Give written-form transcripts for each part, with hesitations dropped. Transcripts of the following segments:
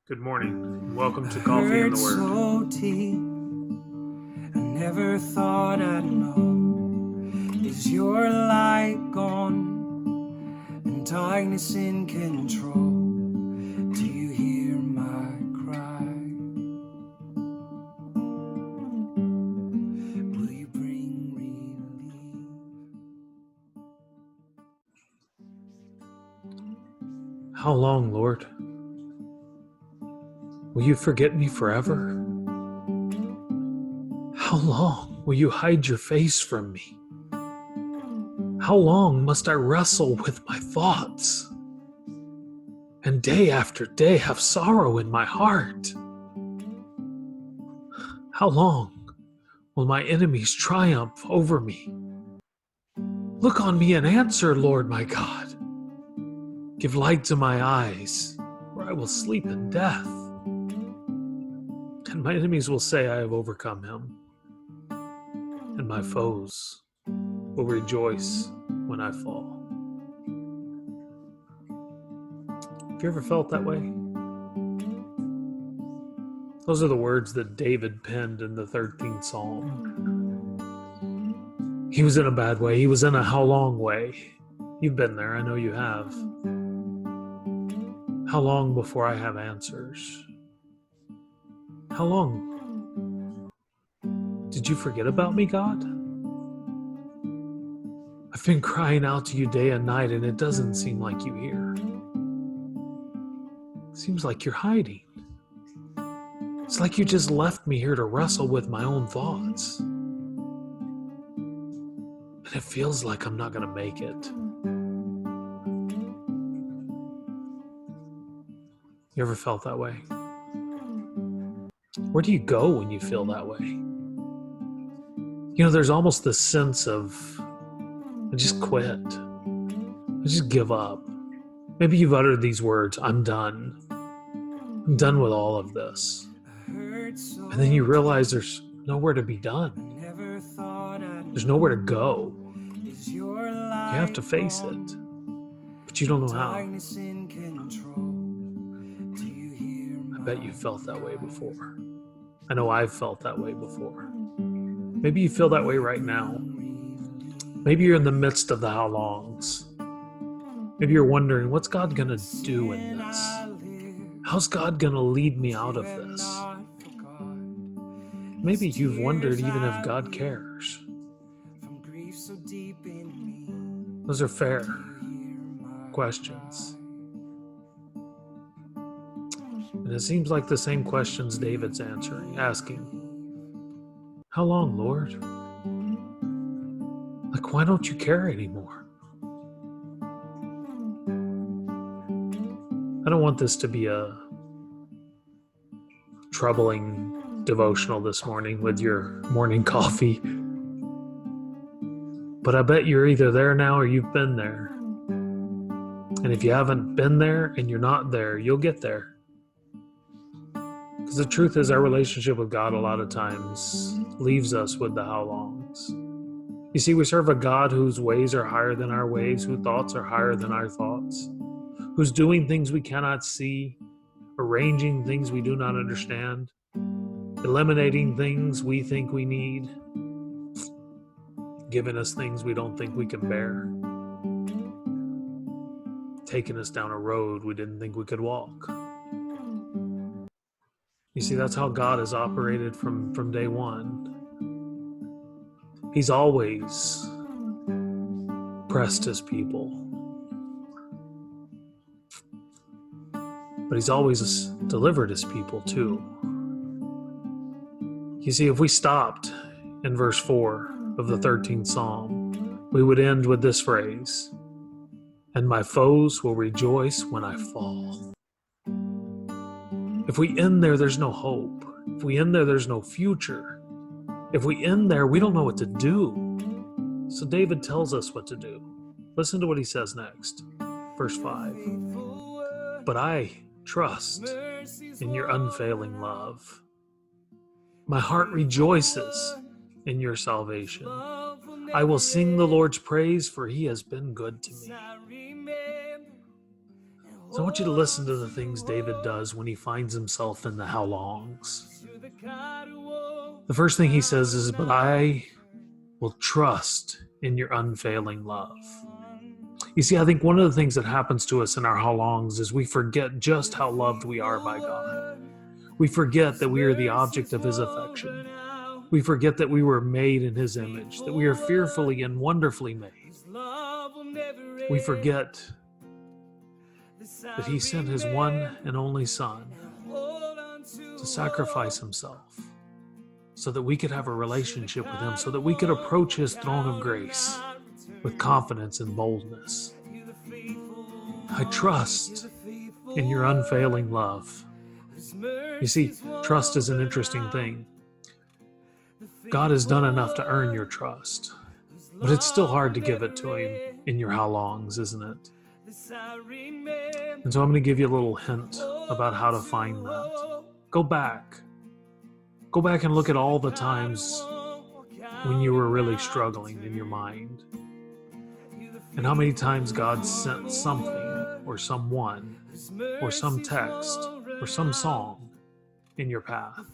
Good morning, and welcome to Coffee and the Word. So deep, I never thought I'd know. Is your light gone and darkness in control? Do you hear my cry? Will you bring relief? How long, Lord? Will you forget me forever? How long will you hide your face from me? How long must I wrestle with my thoughts? And day after day have sorrow in my heart? How long will my enemies triumph over me? Look on me and answer, Lord my God. Give light to my eyes, or I will sleep in death. And my enemies will say I have overcome him, and my foes will rejoice when I fall. Have you ever felt that way? Those are the words that David penned in the 13th Psalm. He was in a bad way. He was in a how long way. You've been there. I know you have. How long before I have answers? How long? Did you forget about me, God? I've been crying out to you day and night, and it doesn't seem like you hear. It seems like you're hiding. It's like you just left me here to wrestle with my own thoughts. And it feels like I'm not going to make it. You ever felt that way? Where do you go when you feel that way? You know, there's almost this sense of, I just quit. I just give up. Maybe you've uttered these words, I'm done. I'm done with all of this. And then you realize there's nowhere to be done. There's nowhere to go. You have to face it, but you don't know how. I bet you felt that way before. I know I've felt that way before. Maybe you feel that way right now. Maybe you're in the midst of the how longs. Maybe you're wondering, what's God going to do in this? How's God going to lead me out of this? Maybe you've wondered even if God cares. Those are fair questions. And it seems like the same questions David's asking. How long, Lord? Like, why don't you care anymore? I don't want this to be a troubling devotional this morning with your morning coffee. But I bet you're either there now or you've been there. And if you haven't been there and you're not there, you'll get there. Because the truth is, our relationship with God a lot of times leaves us with the how longs. You see, we serve a God whose ways are higher than our ways, whose thoughts are higher than our thoughts, who's doing things we cannot see, arranging things we do not understand, eliminating things we think we need, giving us things we don't think we can bear, taking us down a road we didn't think we could walk. You see, that's how God has operated from day one. He's always pressed his people. But he's always delivered his people too. You see, if we stopped in verse 4 of the 13th Psalm, we would end with this phrase, and my foes will rejoice when I fall. If we end there, there's no hope. If we end there, there's no future. If we end there, we don't know what to do. So David tells us what to do. Listen to what he says next. Verse 5. But I trust in your unfailing love. My heart rejoices in your salvation. I will sing the Lord's praise, for he has been good to me. So I want you to listen to the things David does when he finds himself in the how longs. The first thing he says is, "But I will trust in your unfailing love." You see, I think one of the things that happens to us in our how longs is we forget just how loved we are by God. We forget that we are the object of his affection. We forget that we were made in his image, that we are fearfully and wonderfully made. We forget that he sent his one and only Son to sacrifice himself so that we could have a relationship with him, so that we could approach his throne of grace with confidence and boldness. I trust in your unfailing love. You see, trust is an interesting thing. God has done enough to earn your trust, but it's still hard to give it to him in your how longs, isn't it? And so I'm going to give you a little hint about how to find that. Go back and look at all the times when you were really struggling in your mind, and how many times God sent something or someone or some text or some song in your path.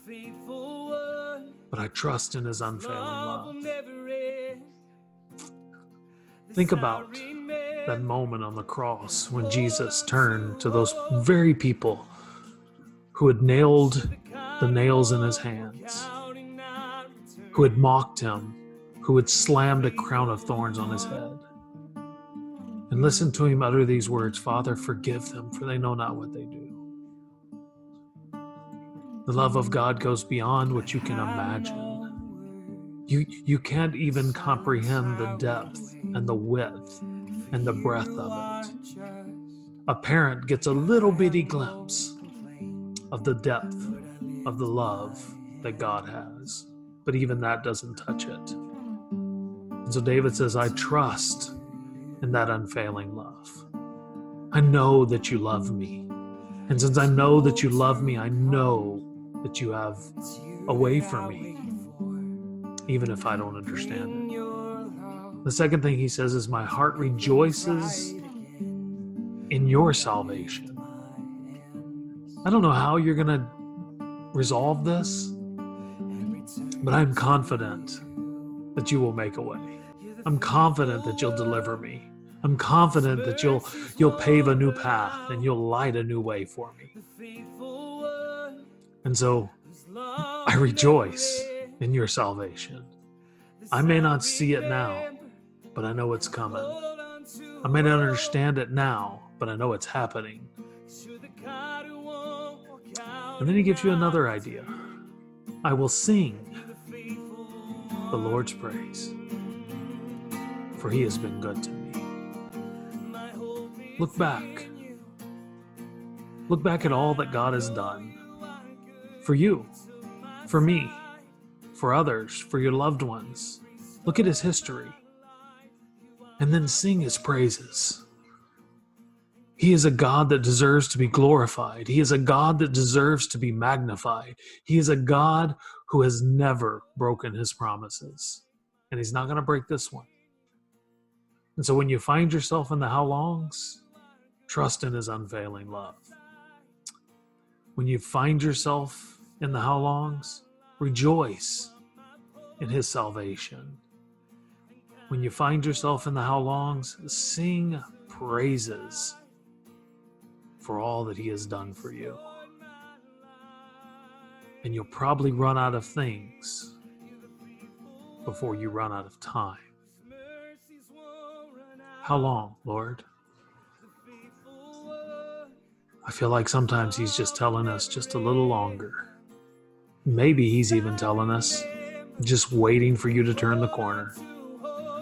But I trust in his unfailing love. Think about that moment on the cross when Jesus turned to those very people who had nailed the nails in his hands, who had mocked him, who had slammed a crown of thorns on his head. And listen to him utter these words, "Father, forgive them, for they know not what they do." The love of God goes beyond what you can imagine. You can't even comprehend the depth and the width and the breadth of it. A parent gets a little bitty glimpse of the depth of the love that God has, but even that doesn't touch it. And so David says, I trust in that unfailing love. I know that you love me. And since I know that you love me, I know that you have a way for me, even if I don't understand it. The second thing he says is, my heart rejoices in your salvation. I don't know how you're going to resolve this, but I'm confident that you will make a way. I'm confident that you'll deliver me. I'm confident that you'll pave a new path and you'll light a new way for me. And so I rejoice in your salvation. I may not see it now, but I know it's coming. I may not understand it now, but I know it's happening. And then he gives you another idea. I will sing the Lord's praise, for he has been good to me. Look back. Look back at all that God has done for you, for me, for others, for your loved ones. Look at his history and then sing his praises. He is a God that deserves to be glorified. He is a God that deserves to be magnified. He is a God who has never broken his promises, and he's not going to break this one. And so when you find yourself in the how longs, trust in his unfailing love. When you find yourself in the how longs, rejoice in his salvation. When you find yourself in the how longs, sing praises for all that he has done for you. And you'll probably run out of things before you run out of time. How long, Lord? I feel like sometimes he's just telling us just a little longer. Maybe he's even telling us, just waiting for you to turn the corner.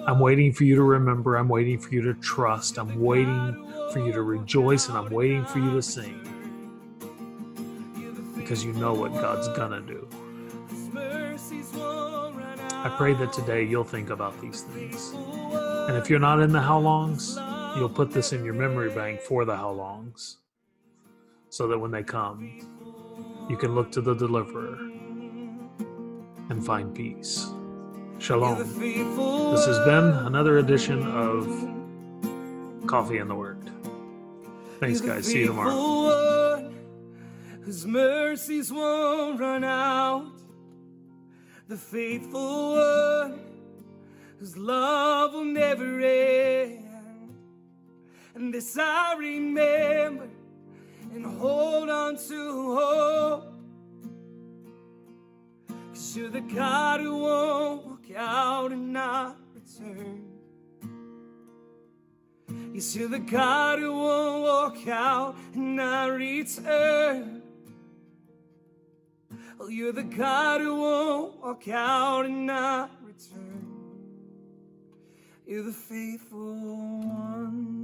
I'm waiting for you to remember. I'm waiting for you to trust. I'm waiting for you to rejoice, and I'm waiting for you to sing. Because you know what God's gonna do. I pray that today you'll think about these things. And if you're not in the how longs, you'll put this in your memory bank for the how longs, so that when they come, you can look to the deliverer and find peace. Shalom. This has been another edition of Coffee and the Word. Thanks, You're the guys. See you tomorrow. faithful one, whose mercies won't run out. The faithful one, whose love will never end. And this I remember and hold on to hope. 'Cause you're the God who won't walk out and not return. Yes, you're the God who won't walk out and not return. Oh, you're the God who won't walk out and not return. You're the faithful one.